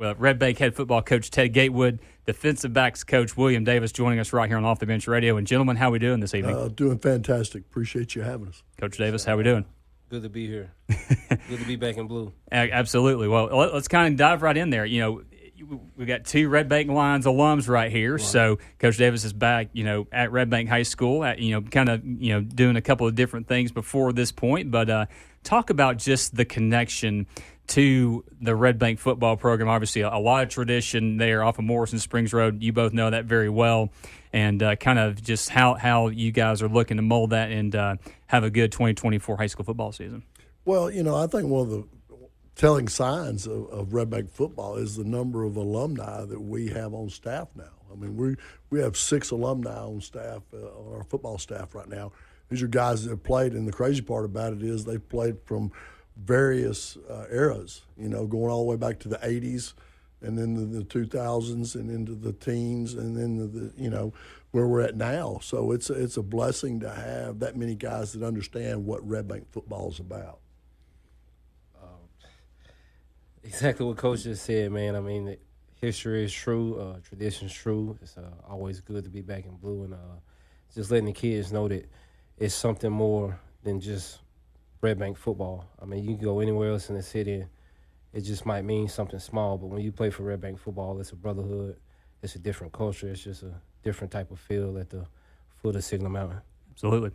Well, Red Bank head football coach Ted Gatewood, defensive backs coach William Davis joining us right here on Off the Bench Radio. And gentlemen, how we doing this evening? Doing fantastic. Appreciate you having us. Coach Davis, how we doing? Good to be here. Good to be back in blue. Absolutely. Well, let's kind of dive right in there. You know, we got two Red Bank Lions alums right here. Right. So Coach Davis is back, at Red Bank High School, doing a couple of different things before this point. But talk about just the connection to the Red Bank football program. Obviously, a lot of tradition there off of Morrison Springs Road. You both know that very well. And kind of just how you guys are looking to mold that and have a good 2024 high school football season. Well, I think one of the telling signs of Red Bank football is the number of alumni that we have on staff now. I mean, we have 6 alumni on staff, on our football staff right now. These are guys that have played, and the crazy part about it is they've played from various eras, going all the way back to the 80s and then the 2000s and into the teens and then the where we're at now. So it's a blessing to have that many guys that understand what Red Bank football is about. Exactly what Coach just said, man. I mean, history is true, tradition is true. It's always good to be back in blue, and just letting the kids know that it's something more than just Red Bank football. I mean, you can go anywhere else in the city, it just might mean something small, but when you play for Red Bank football, it's a brotherhood. It's a different culture. It's just a different type of feel at the foot of Signal Mountain. Absolutely.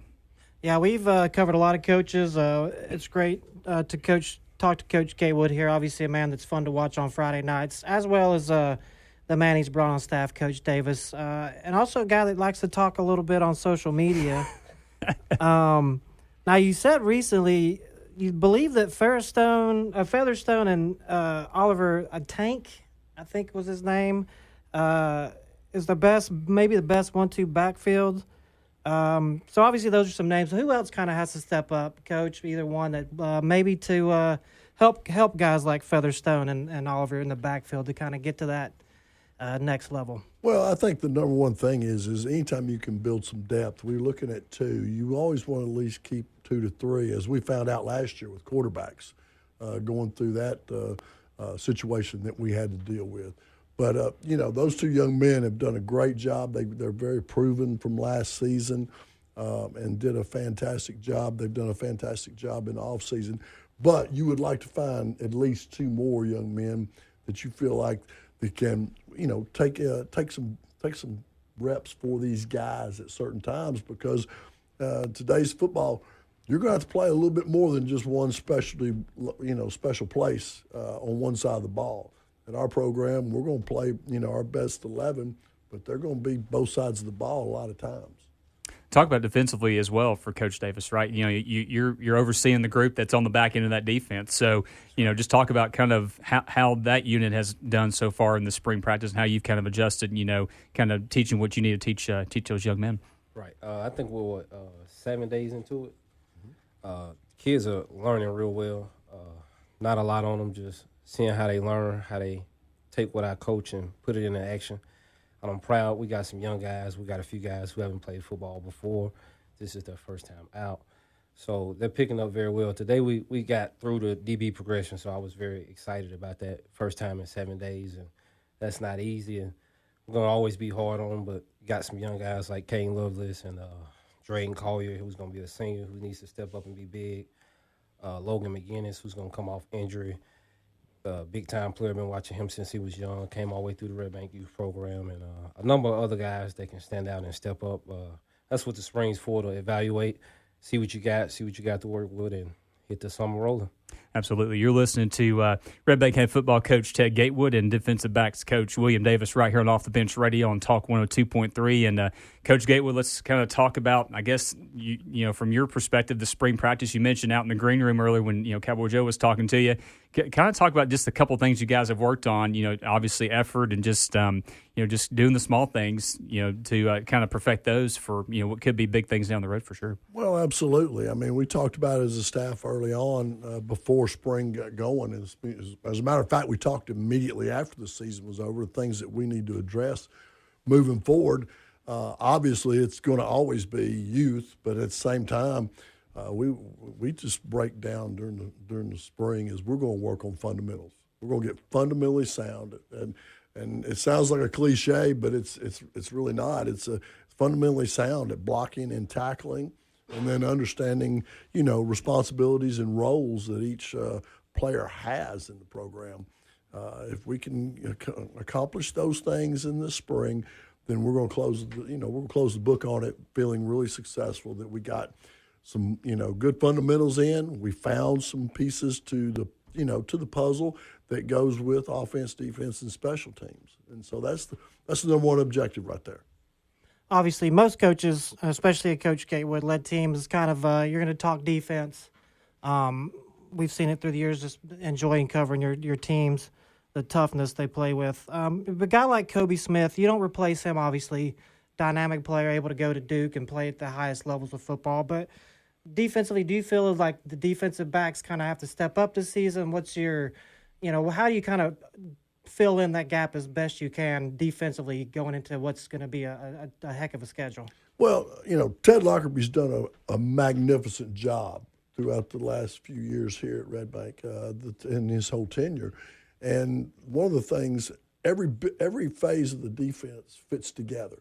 Yeah, we've covered a lot of coaches. It's great to talk to Coach Gatewood here. Obviously, a man that's fun to watch on Friday nights, as well as the man he's brought on staff, Coach Davis, and also a guy that likes to talk a little bit on social media. Now, you said recently you believe that Featherstone and Oliver Tank, I think was his name, is the best, maybe the best 1-2 backfield. So obviously those are some names. Who else kind of has to step up, Coach? Either one that maybe to help guys like Featherstone and Oliver in the backfield to kind of get to that next level. Well, I think the number one thing is anytime you can build some depth, we're looking at 2. You always want to at least keep 2 to 3, as we found out last year with quarterbacks going through that situation that we had to deal with. But, those 2 young men have done a great job. They're very proven from last season and did a fantastic job. They've done a fantastic job in the offseason. But you would like to find at least 2 more young men that you feel like they can, take some reps for these guys at certain times, because today's football, you're going to have to play a little bit more than just one special place on one side of the ball. At our program, we're going to play, our best 11, but they're going to be both sides of the ball a lot of times. Talk about defensively as well for Coach Davis, right? You're overseeing the group that's on the back end of that defense. So, just talk about kind of how that unit has done so far in the spring practice and how you've kind of adjusted, kind of teaching what you need to teach those young men. Right. I think we're 7 days into it. Kids are learning real well. Not a lot on them, just seeing how they learn, how they take what I coach and put it into action. And I'm proud. We got some young guys. We got a few guys who haven't played football before. This is their first time out. So they're picking up very well. Today we got through the DB progression, so I was very excited about that. First time in 7 days, and that's not easy. And we're going to always be hard on them, but got some young guys like Kane Lovelace and Drayden Collier, who's going to be a senior, who needs to step up and be big. Logan McGinnis, who's going to come off injury. Big-time player, been watching him since he was young, came all the way through the Red Bank Youth Program, and a number of other guys that can stand out and step up. That's what the spring's for, to evaluate, see what you got to work with, and hit the summer rolling. Absolutely. You're listening to Red Bank head football coach Ted Gatewood and defensive backs coach William Davis right here on Off the Bench Radio on Talk 102.3. And Coach Gatewood, let's kind of talk about, I guess, from your perspective, the spring practice. You mentioned out in the green room earlier when, Cowboy Joe was talking to you. Kind of talk about just a couple things you guys have worked on, obviously effort and just doing the small things, to kind of perfect those for, what could be big things down the road for sure. Well, absolutely. I mean, we talked about it as a staff early on before spring got going. As a matter of fact, we talked immediately after the season was over, things that we need to address moving forward. Obviously, it's going to always be youth, but at the same time, we just break down during the spring is we're going to work on fundamentals. We're going to get fundamentally sound, and it sounds like a cliche, but it's really not. It's fundamentally sound at blocking and tackling, and then understanding, responsibilities and roles that each player has in the program. If we can accomplish those things in the spring, then we're going to close the book on it, feeling really successful that we got some, good fundamentals in. We found some pieces to the puzzle that goes with offense, defense, and special teams. And so that's the number one objective right there. Obviously, most coaches, especially a Coach Gatewood led teams, kind of you're going to talk defense. We've seen it through the years, just enjoying covering your teams, the toughness they play with. A guy like Kobe Smith, you don't replace him, obviously. Dynamic player, able to go to Duke and play at the highest levels of football. But defensively, do you feel like the defensive backs kind of have to step up this season? What's your, how do you kind of fill in that gap as best you can defensively going into what's going to be a heck of a schedule? Well, Ted Lockerby's done a magnificent job throughout the last few years here at Red Bank in his whole tenure. And one of the things, every phase of the defense fits together.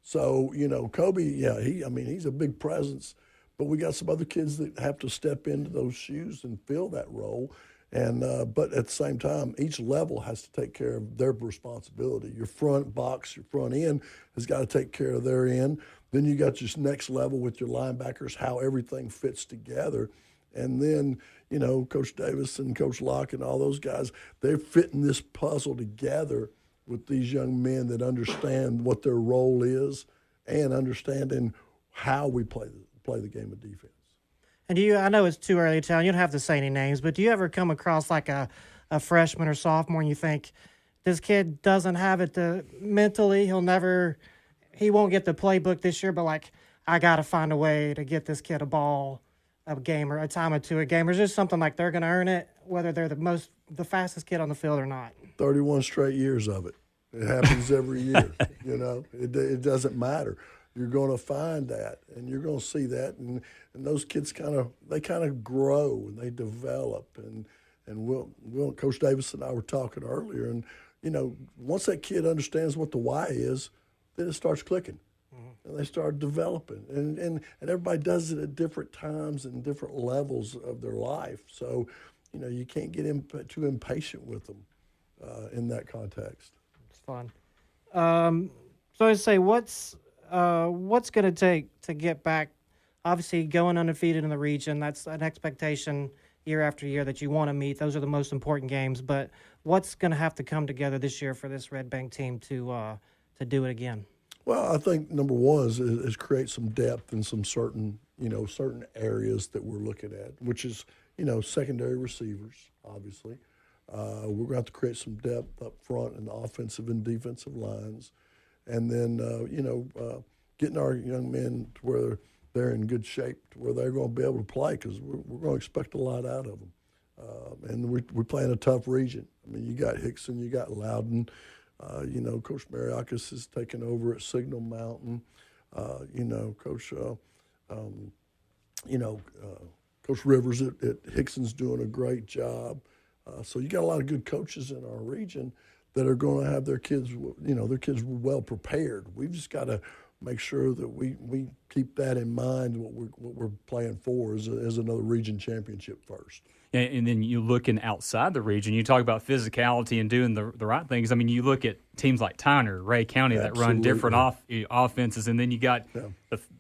So, Kobe, he's a big presence, but we got some other kids that have to step into those shoes and fill that role. And but at the same time, each level has to take care of their responsibility. Your front box, your front end has got to take care of their end. Then you got your next level with your linebackers, how everything fits together. And then, Coach Davis and Coach Locke and all those guys, they're fitting this puzzle together with these young men that understand what their role is and understanding how we play the game of defense. And I know it's too early to tell, you don't have to say any names, but do you ever come across like a freshman or sophomore and you think, this kid doesn't have it mentally, he won't get the playbook this year, but I got to find a way to get this kid a game or a time or two a game, or is there something like they're going to earn it, whether they're the fastest kid on the field or not? 31 straight years of it. It happens every year, It doesn't matter. You're going to find that, and you're going to see that, and those kids kind of grow and they develop, and Coach Davis and I were talking earlier, and once that kid understands what the why is, then it starts clicking, and they start developing, and everybody does it at different times and different levels of their life, so you can't get too impatient with them in that context. It's fun. So I say, what's going to take to get back? Obviously, going undefeated in the region, that's an expectation year after year that you want to meet. Those are the most important games. But what's going to have to come together this year for this Red Bank team to do it again? Well, I think number one is create some depth in some certain areas that we're looking at, which is secondary receivers, obviously. We're going to have to create some depth up front in the offensive and defensive lines. And then, getting our young men to where they're in good shape, to where they're going to be able to play, because we're going to expect a lot out of them. And we play in a tough region. I mean, you got Hickson, you got Loudon. Coach Mariakis is taking over at Signal Mountain. Coach Rivers at Hickson's doing a great job. So you got a lot of good coaches in our region that are going to have their kids well prepared. We've just got to make sure that we keep that in mind. What we're playing for is another region championship first. And then you looking outside the region, you talk about physicality and doing the right things. I mean, you look at teams like Tyner, Ray County that run different offenses, and then you got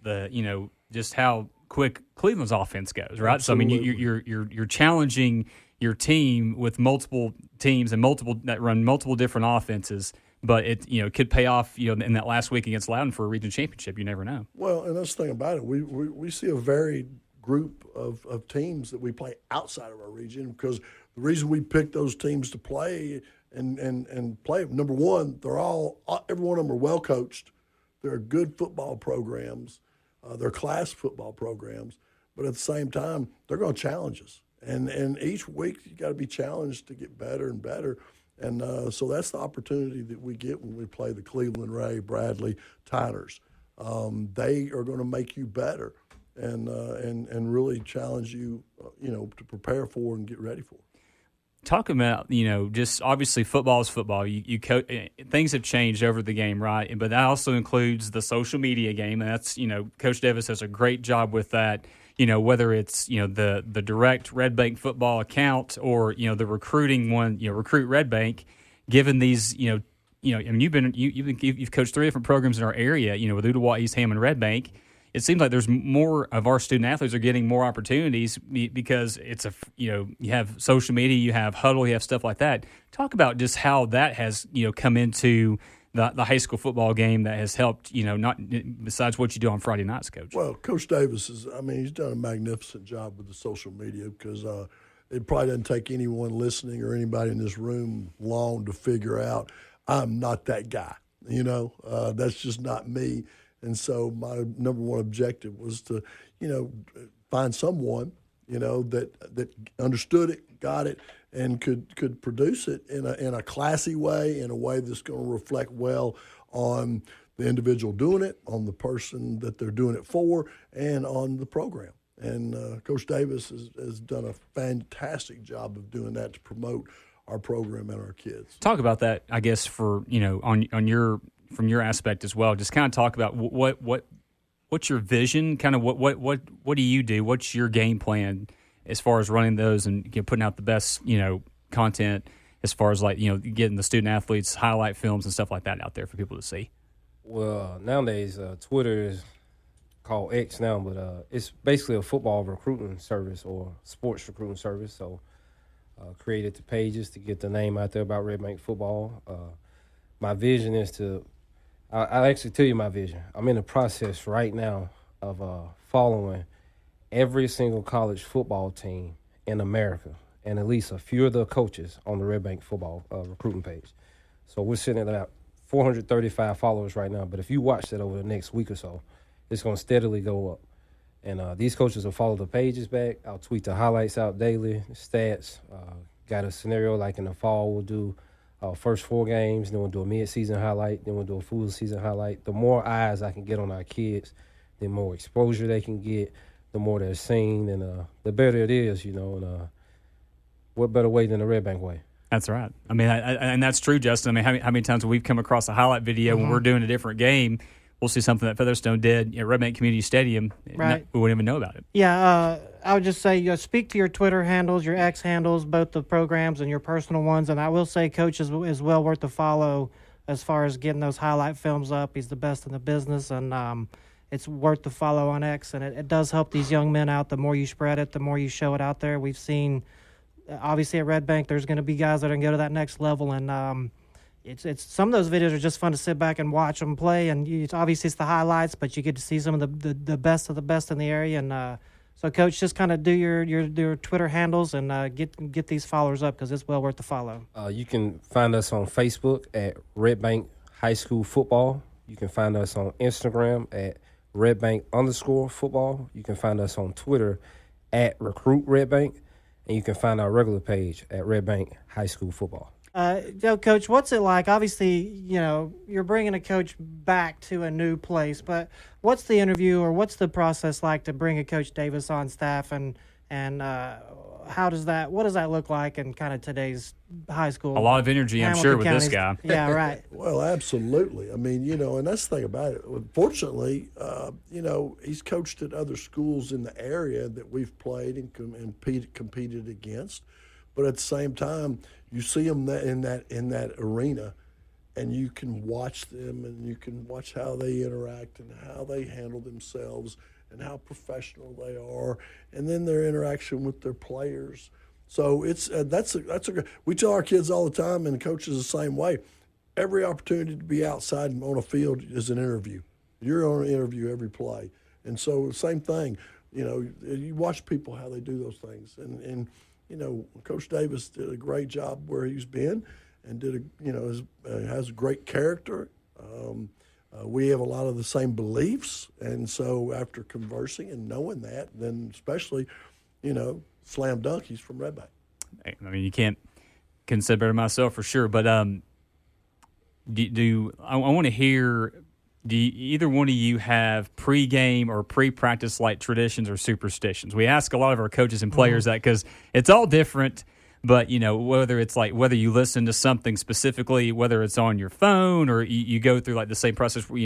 the just how quick Cleveland's offense goes, right? Absolutely. So I mean, you're challenging your team with multiple teams and that run multiple different offenses, but it could pay off in that last week against Loudon for a region championship. You never know. Well, and that's the thing about it. We see a varied group of teams that we play outside of our region, because the reason we pick those teams to play and play, number one, every one of them are well coached. They're good football programs. They're class football programs, but at the same time, they're going to challenge us. And each week you got to be challenged to get better and better. And so that's the opportunity that we get when we play the Cleveland, Ray, Bradley, Tyners. They are going to make you better and really challenge you, to prepare for and get ready for. talk about, just obviously football is football. Things have changed over the game, right? But that also includes the social media game, and that's, Coach Davis does a great job with that. Whether it's the direct Red Bank football account or the recruiting one, Recruit Red Bank. Given these, I mean, you've coached 3 different programs in our area, with Ooltewah, East Hammond, Red Bank. It seems like there's more of our student athletes are getting more opportunities because it's you have social media, you have Huddle, you have stuff like that. Talk about just how that has come into the high school football game that has helped not besides what you do on Friday nights, Coach. Well, Coach Davis he's done a magnificent job with the social media because it probably doesn't take anyone listening or anybody in this room long to figure out I'm not that guy. That's just not me. And so my number one objective was to, find someone, that understood it, got it, and could produce it in a classy way, in a way that's going to reflect well on the individual doing it, on the person that they're doing it for, and on the program. And Coach Davis has done a fantastic job of doing that to promote our program and our kids. Talk about that, I guess, for from your aspect as well. Just kind of talk about what's your vision, kind of what do you do? What's your game plan as far as running those and putting out the best content as far as getting the student athletes highlight films and stuff like that out there for people to see. Well, nowadays Twitter is called X now, but it's basically a football recruiting service or sports recruiting service. So created the pages to get the name out there about Red Bank football. My vision is to I'll actually tell you my vision. I'm in the process right now of following every single college football team in America and at least a few of the coaches on the Red Bank football recruiting page. So we're sitting at about 435 followers right now, but if you watch that over the next week or so, it's going to steadily go up. And these coaches will follow the pages back. I'll tweet the highlights out daily, the stats. Got a scenario like in the fall we'll do first 4 games, then we'll do a mid-season highlight, then we'll do a full season highlight. The more eyes I can get on our kids, the more exposure they can get, the more they're seen, and the better it is, and what better way than the Red Bank way? That's right. I mean, and that's true, Justin. I mean, how many times have we come across a highlight video when we're doing a different game? We'll see something that Featherstone did at Red Bank Community Stadium. Right. We wouldn't even know about it. Yeah, I would just say speak to your Twitter handles, your X handles, both the programs and your personal ones. And I will say Coach is well worth the follow as far as getting those highlight films up. He's the best in the business, and it's worth the follow on X. And it does help these young men out. The more you spread it, the more you show it out there. We've seen, obviously, at Red Bank, there's going to be guys that are going to go to that next level, and It's some of those videos are just fun to sit back and watch them play, and obviously it's the highlights, but you get to see some of the best of the best in the area. And so, Coach, just kind of do your Twitter handles and get these followers up because it's well worth the follow. You can find us on Facebook at Red Bank High School Football. You can find us on Instagram at Red Bank _football. You can find us on Twitter at Recruit Red Bank, and you can find our regular page at Red Bank High School Football. Coach, what's it like? Obviously, you're bringing a coach back to a new place, but what's the interview or what's the process like to bring a Coach Davis on staff, and what does that look like in kind of today's high school? A lot of energy, I'm sure, with this guy. Yeah, right. Well, absolutely. I mean, and that's the thing about it. Fortunately, he's coached at other schools in the area that we've played and competed against. But at the same time, you see them in that arena, and you can watch them, and you can watch how they interact and how they handle themselves and how professional they are, and then their interaction with their players. So it's we tell our kids all the time, and the coaches the same way. Every opportunity to be outside and on a field is an interview. You're on an interview every play, and so same thing. You watch people how they do those things, and Coach Davis did a great job where he's been, and has a great character. We have a lot of the same beliefs, and so after conversing and knowing that, then especially, slam dunk, he's from Red Bank. I mean, you couldn't say better myself for sure. But I want to hear. Do either one of you have pre-game or pre-practice like traditions or superstitions? We ask a lot of our coaches and players that because it's all different. But, whether it's like whether you listen to something specifically, whether it's on your phone or you go through like the same process, where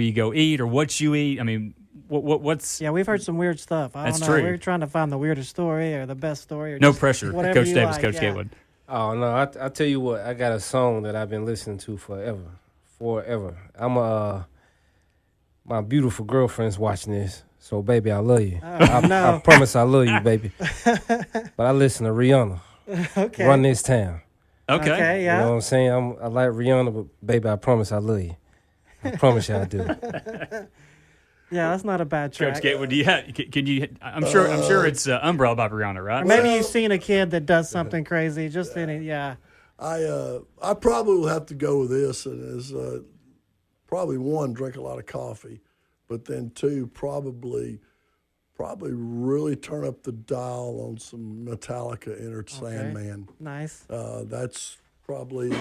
you go eat or what you eat. I mean, what's... Yeah, we've heard some weird stuff. I don't know. True. We're trying to find the weirdest story or the best story. Or no just pressure. whatever Coach you Davis, like, Coach yeah. Gatewood. Oh no, I tell you what, I got a song that I've been listening to forever. My beautiful girlfriend's watching this, so baby, I love you. I promise I love you, baby. But I listen to Rihanna. Okay. Run This Town. Okay. Yeah. You know what I'm saying? I like Rihanna, but baby, I promise I love you. I promise you I do. Yeah, that's not a bad track. Coach Gatewood, can you? I'm sure it's Umbrella by Rihanna, right? Or maybe you've seen a kid that does something crazy. Just yeah. I probably will have to go with this, and is probably one, drink a lot of coffee, but then two, probably really turn up the dial on some Metallica, Enter Sandman. Nice. That's probably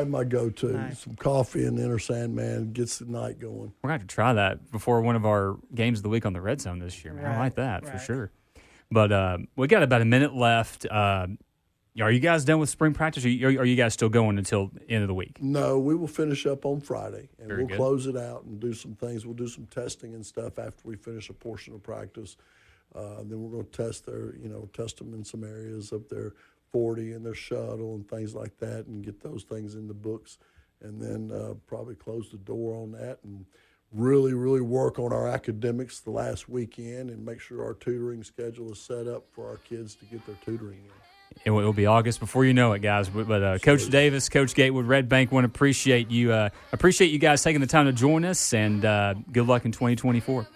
my go-to. Nice. Some coffee and Enter Sandman gets the night going. We're going to have to try that before one of our games of the week on the Red Zone this year, man. I like that for sure. But we got about a minute left. Are you guys done with spring practice, or are you guys still going until the end of the week? No, we will finish up on Friday, and Very we'll good. close it out and do some things. We'll do some testing and stuff after we finish a portion of practice. Then we're going to test them in some areas of their 40 and their shuttle and things like that, and get those things in the books, and then probably close the door on that and really, really work on our academics the last weekend and make sure our tutoring schedule is set up for our kids to get their tutoring in. It will be August before you know it, guys. But Coach Davis, Coach Gatewood, Red Bank, want to appreciate you. Appreciate you guys taking the time to join us, and good luck in 2024.